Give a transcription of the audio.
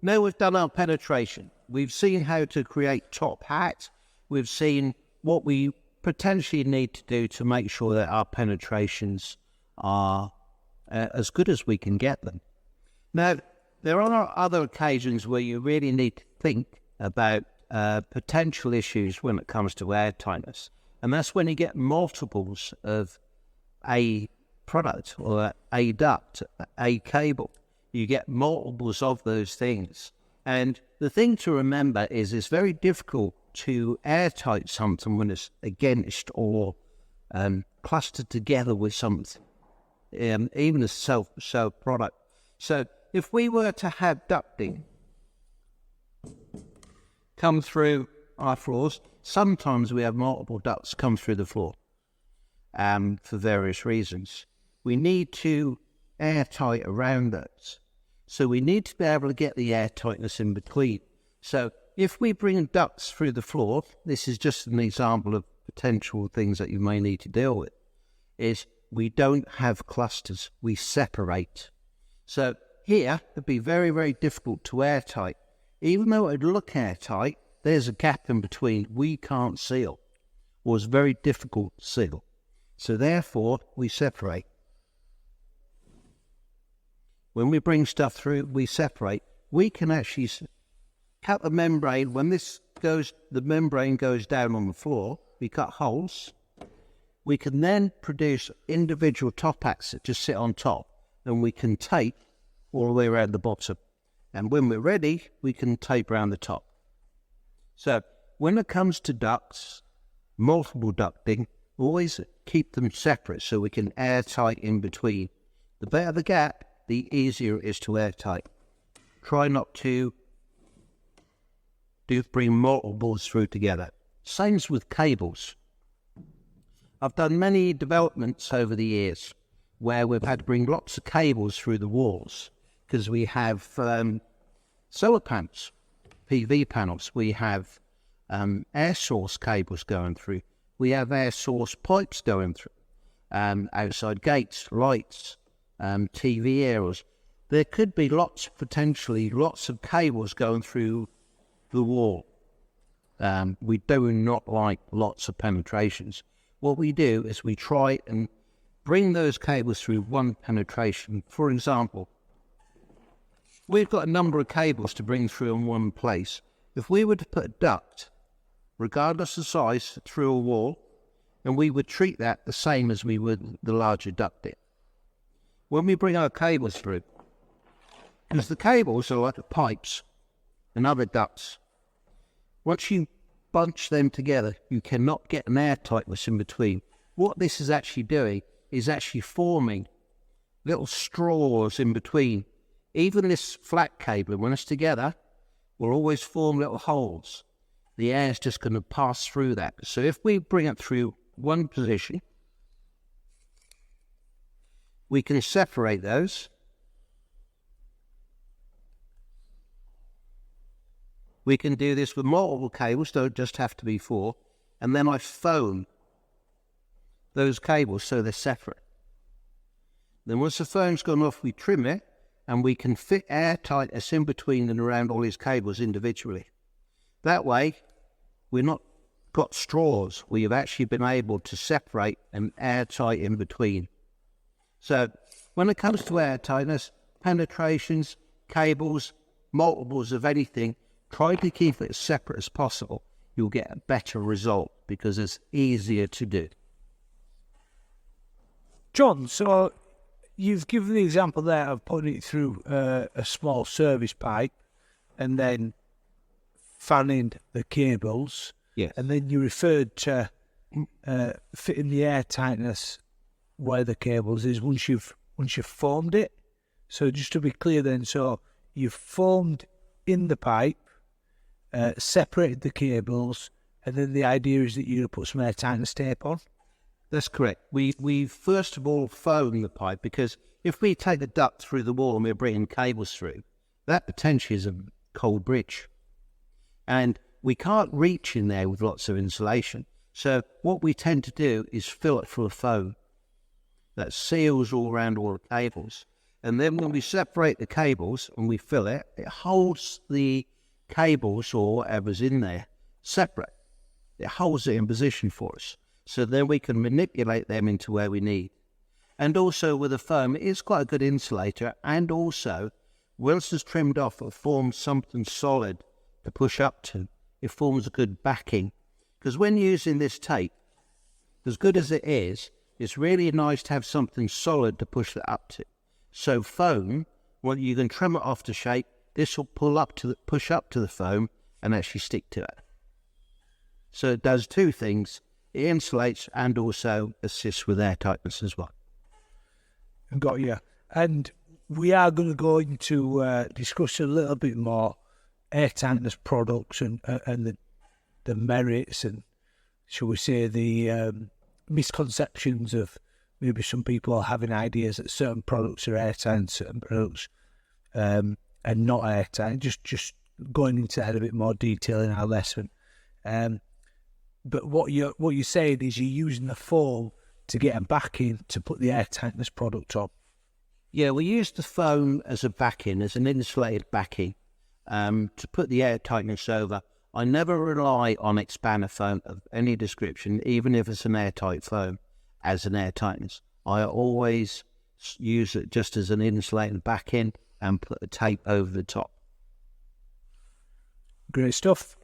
Now we've done our penetration. We've seen how to create top hat. We've seen what we potentially need to do to make sure that our penetrations are as good as we can get them. Now, there are other occasions where you really need to think about potential issues when it comes to airtightness. And that's when you get multiples of a product or a duct, a cable. You get multiples of those things. And the thing to remember is it's very difficult to airtight something when it's against or clustered together with something, even a self product. So if we were to have ducting come through our floors, sometimes we have multiple ducts come through the floor for various reasons. We need to airtight around those. So we need to be able to get the airtightness in between. So if we bring ducts through the floor, this is just an example of potential things that you may need to deal with, is we don't have clusters, we separate. So here, it'd be very, very difficult to airtight. Even though it'd look airtight, there's a gap in between we can't seal, or it's very difficult to seal. So therefore, we separate. When we bring stuff through, we separate. We can actually cut the membrane. When the membrane goes down on the floor, we cut holes. We can then produce individual top hats that just sit on top, and we can tape all the way around the bottom. And when we're ready, we can tape around the top. So when it comes to ducts, multiple ducting, always keep them separate so we can airtight in between. The better the gap, the easier it is to airtight. Try not to bring multiples through together. Same with cables. I've done many developments over the years where we've had to bring lots of cables through the walls because we have solar panels, PV panels. We have air source cables going through. We have air source pipes going through, outside gates, lights, TV areas. There could be potentially lots of cables going through the wall. We do not like lots of penetrations. What we do is we try and bring those cables through one penetration. For example, we've got a number of cables to bring through in one place. If we were to put a duct, regardless of size, through a wall, and we would treat that the same as we would the larger ducting. When we bring our cables through, because the cables are like the pipes and other ducts, once you bunch them together, you cannot get an airtightness in between. What this is actually doing is actually forming little straws in between. Even this flat cable, when it's together, will always form little holes. The air is just going to pass through that. So if we bring it through one position, we can separate those. We can do this with multiple cables, don't just have to be 4. And then I foam those cables so they're separate. Then once the foam's gone off, we trim it, and we can fit airtightness in between and around all these cables individually. That way, we're not got straws. We have actually been able to separate and airtight in between. So when it comes to airtightness, penetrations, cables, multiples of anything, try to keep it as separate as possible. You'll get a better result because it's easier to do. John, so you've given the example there of putting it through a small service pipe and then fanning the cables. Yes. And then you referred to fitting the air tightness where the cables is once you've formed it. So just to be clear then, so you've formed in the pipe, separated the cables, and then the idea is that you're going to put some air tightness tape on? That's correct. We first of all foam the pipe, because if we take the duct through the wall and we're bringing cables through, that potentially is a cold bridge. And we can't reach in there with lots of insulation. So what we tend to do is fill it full of foam that seals all around all the cables. And then when we separate the cables and we fill it, it holds the cables or whatever's in there separate. It holds it in position for us. So then we can manipulate them into where we need. And also with the foam, it is quite a good insulator. And also, once it's trimmed off, it forms something solid to push up to. It forms a good backing. Because when using this tape, as good as it is, it's really nice to have something solid to push that up to. So foam, well, you can trim it off to shape. This will push up to the foam and actually stick to it. So it does two things. It insulates and also assists with air tightness as well. Got you. And we are going to go into discuss a little bit more air tightness products and the merits and, shall we say, the misconceptions of maybe some people having ideas that certain products are airtight and certain products are not airtight. Just going into that a bit more detail in our lesson. But what you're saying is you're using the foam to get a backing to put the air tightness product on. Yeah, we use the foam as a backing, as an insulated backing, to put the air tightness over. I never rely on expander foam of any description, even if it's an airtight foam, as an air tightness. I always use it just as an insulated backing and put a tape over the top. Great stuff.